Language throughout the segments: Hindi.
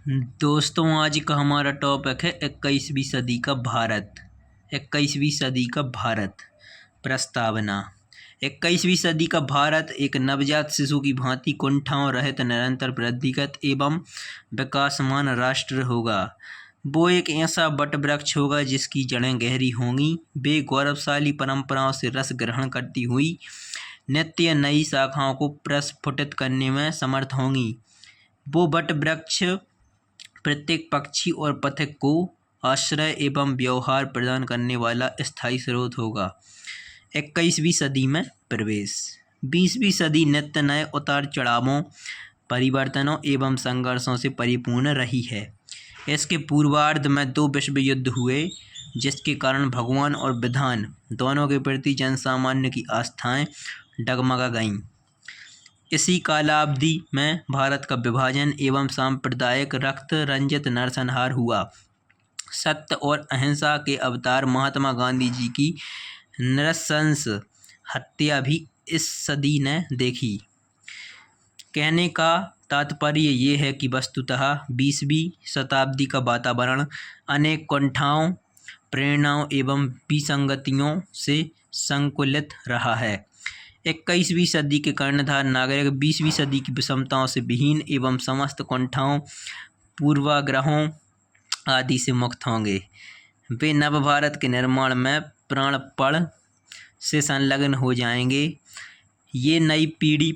दोस्तों, आज का हमारा टॉपिक है 21वीं सदी का भारत। 21वीं सदी का भारत प्रस्तावना। 21वीं सदी का भारत एक नवजात शिशु की भांति कुंठाओं रहित निरंतर वृद्धिगत एवं विकासमान राष्ट्र होगा। वो एक ऐसा वटवृक्ष होगा जिसकी जड़ें गहरी होंगी। वे गौरवशाली परंपराओं से रस ग्रहण करती हुई नित्य नई शाखाओं को प्रस्फुटित करने में समर्थ होंगी। वो वटवृक्ष प्रत्येक पक्षी और पथिक को आश्रय एवं व्यवहार प्रदान करने वाला स्थायी स्रोत होगा। 21वीं सदी में प्रवेश। 20वीं सदी नित्य नए उतार चढ़ावों, परिवर्तनों एवं संघर्षों से परिपूर्ण रही है। इसके पूर्वार्ध में 2 विश्व युद्ध हुए, जिसके कारण भगवान और विधान दोनों के प्रति जनसामान्य की आस्थाएं डगमगा गईं। इसी कालावधि में भारत का विभाजन एवं सांप्रदायिक रक्त रंजित नरसंहार हुआ। सत्य और अहिंसा के अवतार महात्मा गांधी जी की नृशंस हत्या भी इस सदी ने देखी। कहने का तात्पर्य ये है कि वस्तुतः 20वीं शताब्दी का वातावरण अनेक कुंठाओं, प्रेरणाओं एवं विसंगतियों से संकुलित रहा है। 21वीं सदी के कर्णधार नागरिक 20वीं सदी की विषमताओं से विहीन एवं समस्त कुंठाओं, पूर्वाग्रहों आदि से मुक्त होंगे। वे नव भारत के निर्माण में प्राणपण से संलग्न हो जाएंगे। ये नई पीढ़ी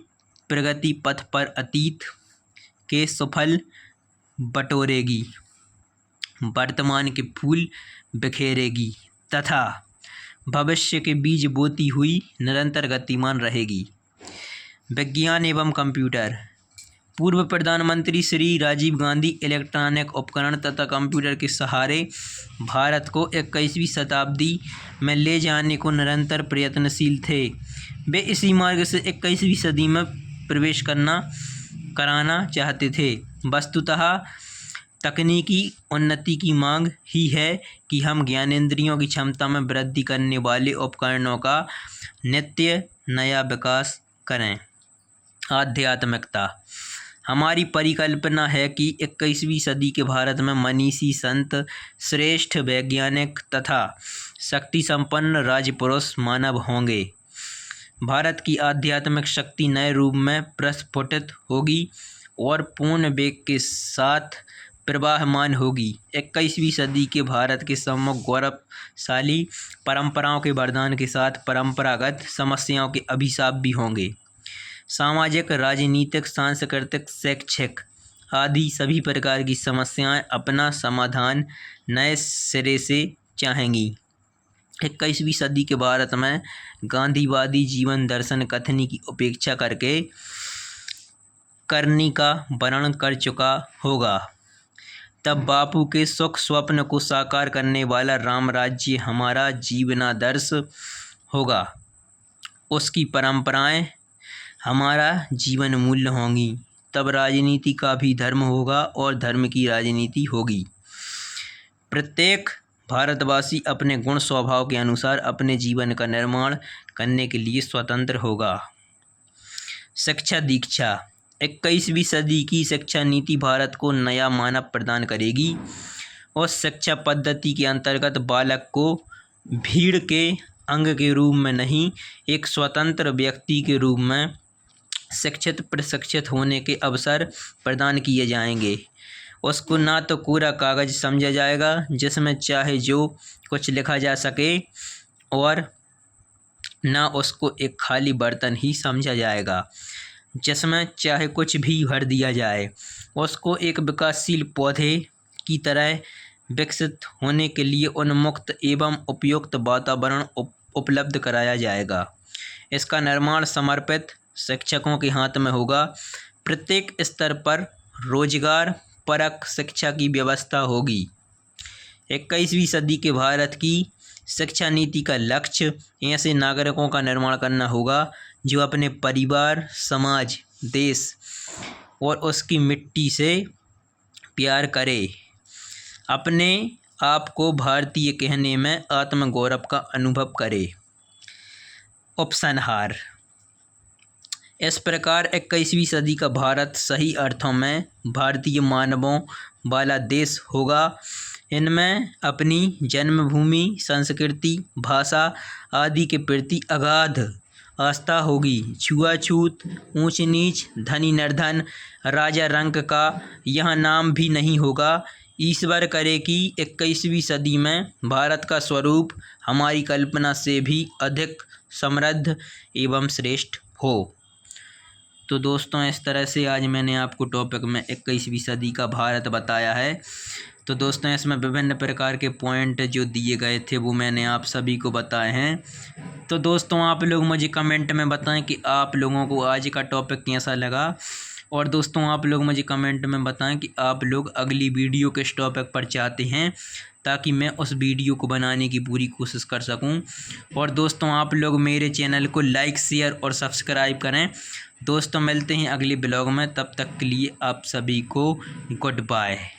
प्रगति पथ पर अतीत के सुफल बटोरेगी, वर्तमान के फूल बिखेरेगी तथा भविष्य के बीज बोती हुई निरंतर गतिमान रहेगी। विज्ञान एवं कंप्यूटर। पूर्व प्रधानमंत्री श्री राजीव गांधी इलेक्ट्रॉनिक उपकरण तथा कंप्यूटर के सहारे भारत को 21वीं शताब्दी में ले जाने को निरंतर प्रयत्नशील थे। वे इसी मार्ग से 21वीं सदी में प्रवेश कराना चाहते थे। वस्तुतः तकनीकी उन्नति की मांग ही है कि हम ज्ञानेंद्रियों की क्षमता में वृद्धि करने वाले उपकरणों का नित्य नया विकास करें। आध्यात्मिकता। हमारी परिकल्पना है कि 21वीं सदी के भारत में मनीषी, संत, श्रेष्ठ वैज्ञानिक तथा शक्ति संपन्न राजपुरुष मानव होंगे। भारत की आध्यात्मिक शक्ति नए रूप में प्रस्फुटित होगी और पूर्ण वेग के साथ प्रवाहमान होगी। 21वीं सदी के भारत के सम्मुख गौरवशाली परंपराओं के वरदान के साथ परंपरागत समस्याओं के अभिशाप भी होंगे। सामाजिक, राजनीतिक, सांस्कृतिक, शैक्षिक आदि सभी प्रकार की समस्याएं अपना समाधान नए सिरे से चाहेंगी। 21वीं सदी के भारत में गांधीवादी जीवन दर्शन कथनी की उपेक्षा करके करनी का वर्ण कर चुका होगा। तब बापू के सुख स्वप्न को साकार करने वाला राम राज्य हमारा जीवनादर्श होगा। उसकी परंपराएं हमारा जीवन मूल्य होंगी। तब राजनीति का भी धर्म होगा और धर्म की राजनीति होगी। प्रत्येक भारतवासी अपने गुण स्वभाव के अनुसार अपने जीवन का निर्माण करने के लिए स्वतंत्र होगा। शिक्षा दीक्षा। 21वीं सदी की शिक्षा नीति भारत को नया मानव प्रदान करेगी। उस शिक्षा पद्धति के अंतर्गत बालक को भीड़ के अंग के रूप में नहीं, एक स्वतंत्र व्यक्ति के रूप में शिक्षित प्रशिक्षित होने के अवसर प्रदान किए जाएंगे। उसको ना तो कोरा कागज समझा जाएगा जिसमें चाहे जो कुछ लिखा जा सके, और ना उसको एक खाली बर्तन ही समझा जाएगा जिसमें चाहे कुछ भी भर दिया जाए। उसको एक विकासशील पौधे की तरह विकसित होने के लिए उन्मुक्त एवं उपयुक्त वातावरण उपलब्ध कराया जाएगा। इसका निर्माण समर्पित शिक्षकों के हाथ में होगा। प्रत्येक स्तर पर रोजगार परक शिक्षा की व्यवस्था होगी। 21वीं सदी के भारत की शिक्षा नीति का लक्ष्य ऐसे नागरिकों का निर्माण करना होगा जो अपने परिवार, समाज, देश और उसकी मिट्टी से प्यार करे, अपने आप को भारतीय कहने में आत्मगौरव का अनुभव करे। उपसंहार। इस प्रकार 21वीं सदी का भारत सही अर्थों में भारतीय मानवों वाला देश होगा। इनमें अपनी जन्मभूमि, संस्कृति, भाषा आदि के प्रति अगाध आस्था होगी। छुआछूत, ऊंच नीच, धनी निर्धन, राजा रंक का यहाँ नाम भी नहीं होगा। ईश्वर करे कि 21वीं सदी में भारत का स्वरूप हमारी कल्पना से भी अधिक समृद्ध एवं श्रेष्ठ हो। तो दोस्तों, इस तरह से आज मैंने आपको टॉपिक में 21वीं सदी का भारत बताया है। तो दोस्तों, इसमें विभिन्न प्रकार के पॉइंट जो दिए गए थे वो मैंने आप सभी को बताए हैं। तो दोस्तों, आप लोग मुझे कमेंट में बताएं कि आप लोगों को आज का टॉपिक कैसा लगा। और दोस्तों, आप लोग मुझे कमेंट में बताएं कि आप लोग अगली वीडियो किस टॉपिक पर चाहते हैं, ताकि मैं उस वीडियो को बनाने की पूरी कोशिश कर सकूं। और दोस्तों, आप लोग मेरे चैनल को लाइक, शेयर और सब्सक्राइब करें। दोस्तों, मिलते हैं अगले ब्लॉग में, तब तक के लिए आप सभी को गुड बाय।